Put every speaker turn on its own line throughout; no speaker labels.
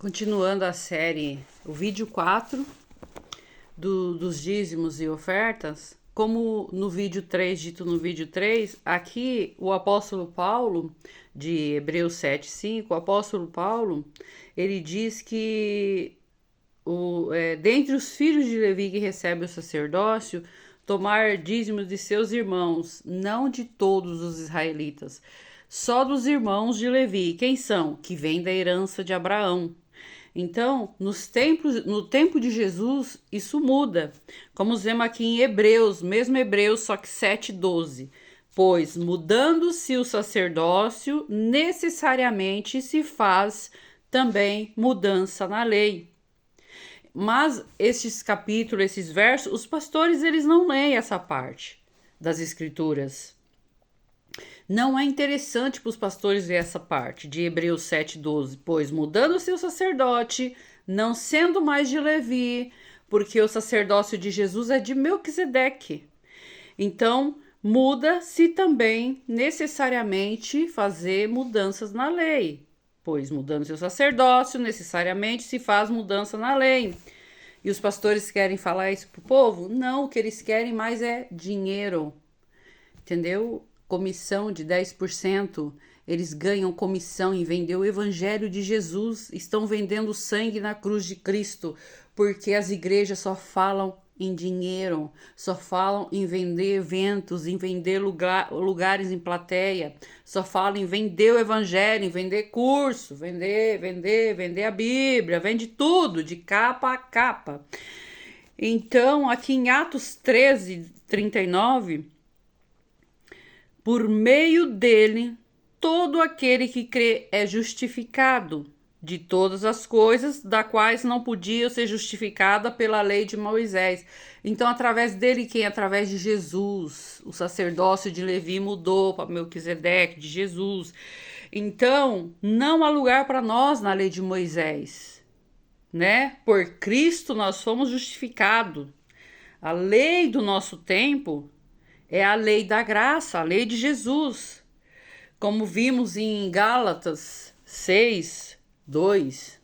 Continuando a série, o vídeo 4 dos dízimos e ofertas, como no vídeo 3, dito no vídeo 3, aqui o apóstolo Paulo, de Hebreus 7:5, o apóstolo Paulo, ele diz que dentre os filhos de Levi que recebe o sacerdócio, tomar dízimos de seus irmãos, não de todos os israelitas, só dos irmãos de Levi. Quem são? Que vêm da herança de Abraão. Então, no tempo de Jesus, isso muda. Como vemos aqui em Hebreus, mesmo Hebreus, só que 7:12. Pois, mudando-se o sacerdócio, necessariamente se faz também mudança na lei. Mas esses capítulos, esses versos, os pastores eles não leem essa parte das escrituras. Não é interessante para os pastores ver essa parte de Hebreus 7:12, pois mudando seu sacerdote, não sendo mais de Levi, porque o sacerdócio de Jesus é de Melquisedeque. Então, muda-se também necessariamente fazer mudanças na lei, pois mudando seu sacerdócio, necessariamente se faz mudança na lei. E os pastores querem falar isso pro povo? Não, o que eles querem mais é dinheiro, entendeu? Comissão de 10%, eles ganham comissão em vender o evangelho de Jesus, estão vendendo sangue na cruz de Cristo, porque as igrejas só falam em dinheiro, só falam em vender eventos, em vender lugares em plateia, só falam em vender o evangelho, em vender curso, vender a Bíblia, vende tudo, de capa a capa. Então, aqui em Atos 13:39, por meio dele, todo aquele que crê é justificado de todas as coisas, da quais não podia ser justificada pela lei de Moisés. Então, através dele, quem? Através de Jesus. O sacerdócio de Levi mudou para Melquisedeque, de Jesus. Então, não há lugar para nós na lei de Moisés, né? Por Cristo nós fomos justificados. A lei do nosso tempo é a lei da graça, a lei de Jesus. Como vimos em Gálatas 6:2,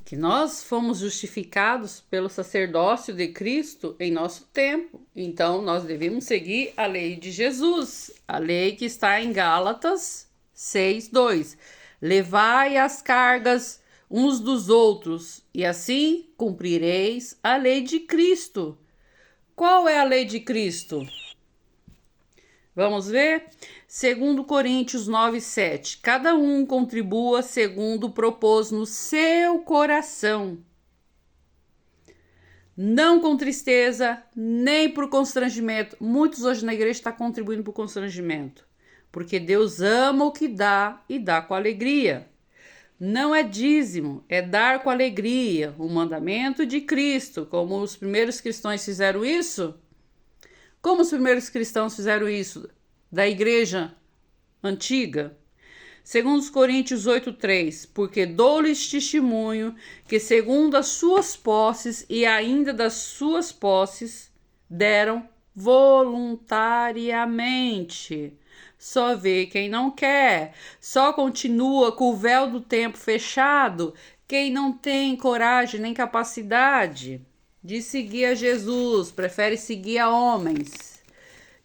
que nós fomos justificados pelo sacerdócio de Cristo em nosso tempo. Então, nós devemos seguir a lei de Jesus, a lei que está em Gálatas 6:2. Levai as cargas uns dos outros, e assim cumprireis a lei de Cristo. Qual é a lei de Cristo? Vamos ver? 2 Coríntios 9:7. Cada um contribua segundo propôs no seu coração, não com tristeza, nem por constrangimento. Muitos hoje na igreja estão contribuindo por constrangimento, porque Deus ama o que dá e dá com alegria. Não é dízimo, é dar com alegria, o mandamento de Cristo. Como os primeiros cristãos fizeram isso? Como os primeiros cristãos fizeram isso? Da igreja antiga? 2 Coríntios 8:3, porque dou-lhes testemunho que segundo as suas posses e ainda das suas posses deram voluntariamente. Só vê quem não quer, só continua com o véu do tempo fechado quem não tem coragem nem capacidade de seguir a Jesus, prefere seguir a homens.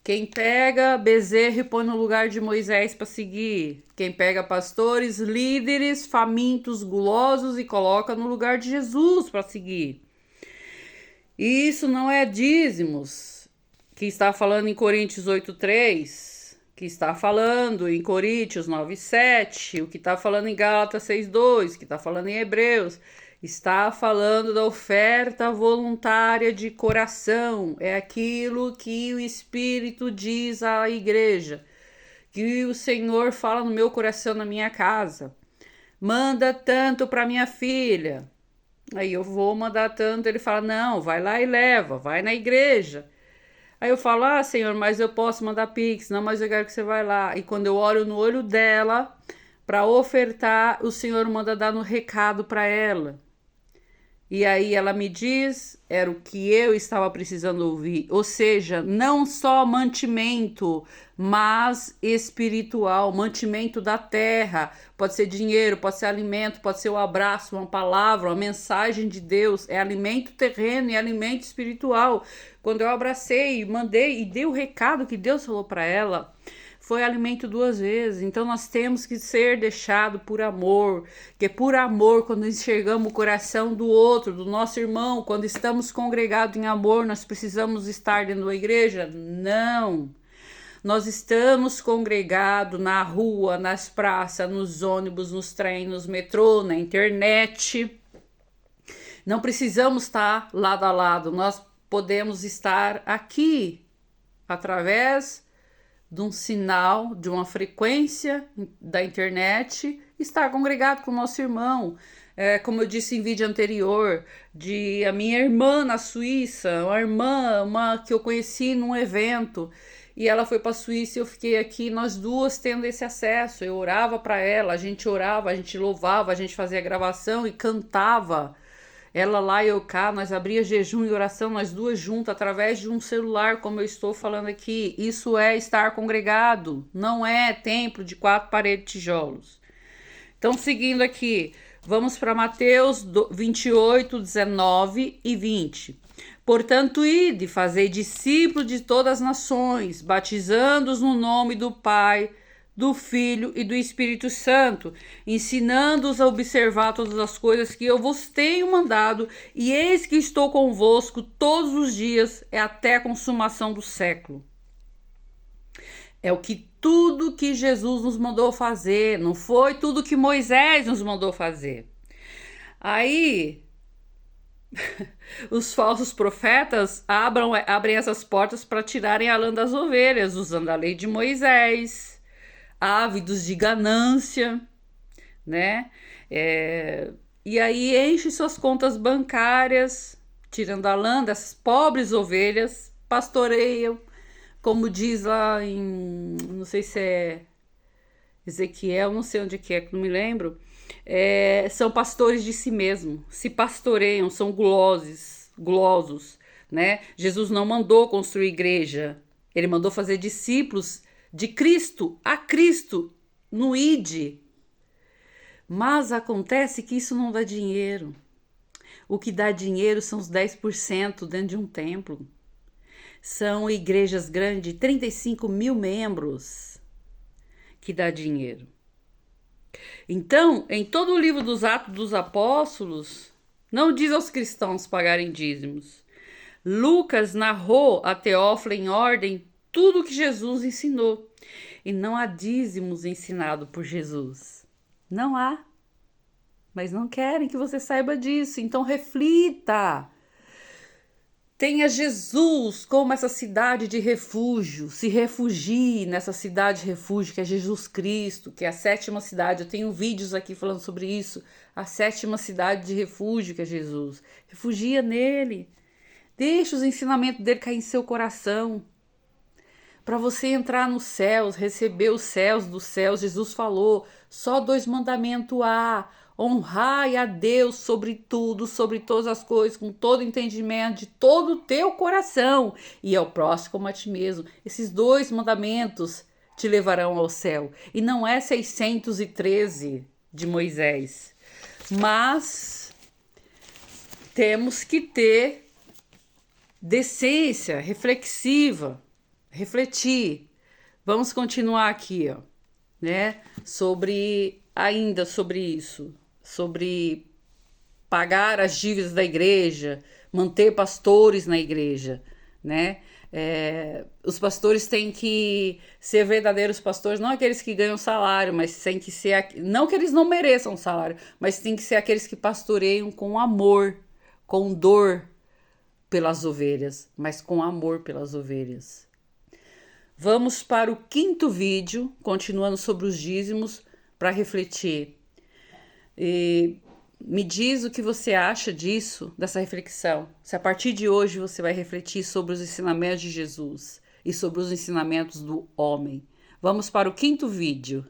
Quem pega bezerro e põe no lugar de Moisés para seguir. Quem pega pastores, líderes, famintos, gulosos e coloca no lugar de Jesus para seguir. E isso não é dízimos, que está falando em Coríntios 8:3, que está falando em Coríntios 9:7, o que está falando em Gálatas 6:2, que está falando em Hebreus. Está falando da oferta voluntária de coração. É aquilo que o Espírito diz à igreja, que o Senhor fala no meu coração, na minha casa. Manda tanto para minha filha. Aí eu vou mandar tanto. Ele fala, não, vai lá e leva, vai na igreja. Aí eu falo, Senhor, mas eu posso mandar Pix. Não, mas eu quero que você vá lá. E quando eu olho no olho dela para ofertar, o Senhor manda dar no recado para ela. E aí ela me diz, era o que eu estava precisando ouvir. Ou seja, não só mantimento, mas espiritual, mantimento da terra. Pode ser dinheiro, pode ser alimento, pode ser um abraço, uma palavra, uma mensagem de Deus. É alimento terreno e alimento espiritual. Quando eu abracei, mandei e dei o recado que Deus falou para ela, foi alimento 2 vezes. Então nós temos que ser deixado por amor, que por amor, quando enxergamos o coração do outro, do nosso irmão, quando estamos congregados em amor, nós precisamos estar dentro da igreja? Não. Nós estamos congregados na rua, nas praças, nos ônibus, nos trens, nos metrô, na internet. Não precisamos estar lado a lado, nós podemos estar aqui, através de um sinal, de uma frequência da internet, estar congregado com o nosso irmão. Como eu disse em vídeo anterior, de a minha irmã na Suíça, uma que eu conheci num evento, e ela foi para a Suíça e eu fiquei aqui, nós duas tendo esse acesso. Eu orava para ela, a gente orava, a gente louvava, a gente fazia gravação e cantava. Ela lá e eu cá, nós abria jejum e oração, nós duas juntas, através de um celular, como eu estou falando aqui. Isso é estar congregado, não é templo de 4 paredes de tijolos. Então, seguindo aqui, vamos para Mateus 28, 19 e 20. Portanto, ide, fazei discípulos de todas as nações, batizando-os no nome do Pai, do Filho e do Espírito Santo, ensinando-os a observar todas as coisas que eu vos tenho mandado, e eis que estou convosco todos os dias, até a consumação do século. É o que tudo que Jesus nos mandou fazer, não foi tudo que Moisés nos mandou fazer. Aí, os falsos profetas abrem essas portas para tirarem a lã das ovelhas, usando a lei de Moisés, ávidos de ganância, né? E aí enche suas contas bancárias, tirando a lã dessas pobres ovelhas, pastoreiam, como diz lá em, não sei se é Ezequiel, não sei onde é, não me lembro, são pastores de si mesmo, se pastoreiam, são gulosos, né? Jesus não mandou construir igreja, ele mandou fazer discípulos de Cristo a Cristo no ID. Mas acontece que isso não dá dinheiro. O que dá dinheiro são os 10% dentro de um templo. São igrejas grandes, 35 mil membros, que dá dinheiro. Então, em todo o livro dos Atos dos Apóstolos, não diz aos cristãos pagarem dízimos. Lucas narrou a Teófilo em ordem tudo o que Jesus ensinou. E não há dízimos ensinado por Jesus. Não há. Mas não querem que você saiba disso. Então reflita. Tenha Jesus como essa cidade de refúgio. Se refugie nessa cidade de refúgio que é Jesus Cristo, que é a 7ª cidade. Eu tenho vídeos aqui falando sobre isso. A 7ª cidade de refúgio que é Jesus. Refugia nele. Deixa os ensinamentos dele cair em seu coração. Para você entrar nos céus, receber os céus dos céus, Jesus falou, só 2 mandamentos há. Honrai a Deus sobre tudo, sobre todas as coisas, com todo entendimento, de todo o teu coração. E ao próximo como a ti mesmo. Esses 2 mandamentos te levarão ao céu. E não é 613 de Moisés. Mas temos que ter decência reflexiva. Refletir. Vamos continuar aqui, ó, né? Ainda sobre isso, sobre pagar as dívidas da igreja, manter pastores na igreja, né? Os pastores têm que ser verdadeiros pastores, não aqueles que ganham salário, mas tem que ser, não que eles não mereçam salário, mas tem que ser aqueles que pastoreiam com amor, com dor pelas ovelhas, mas com amor pelas ovelhas. Vamos para o 5º vídeo, continuando sobre os dízimos, para refletir. Me diz o que você acha disso, dessa reflexão. Se a partir de hoje você vai refletir sobre os ensinamentos de Jesus e sobre os ensinamentos do homem. Vamos para o 5º vídeo.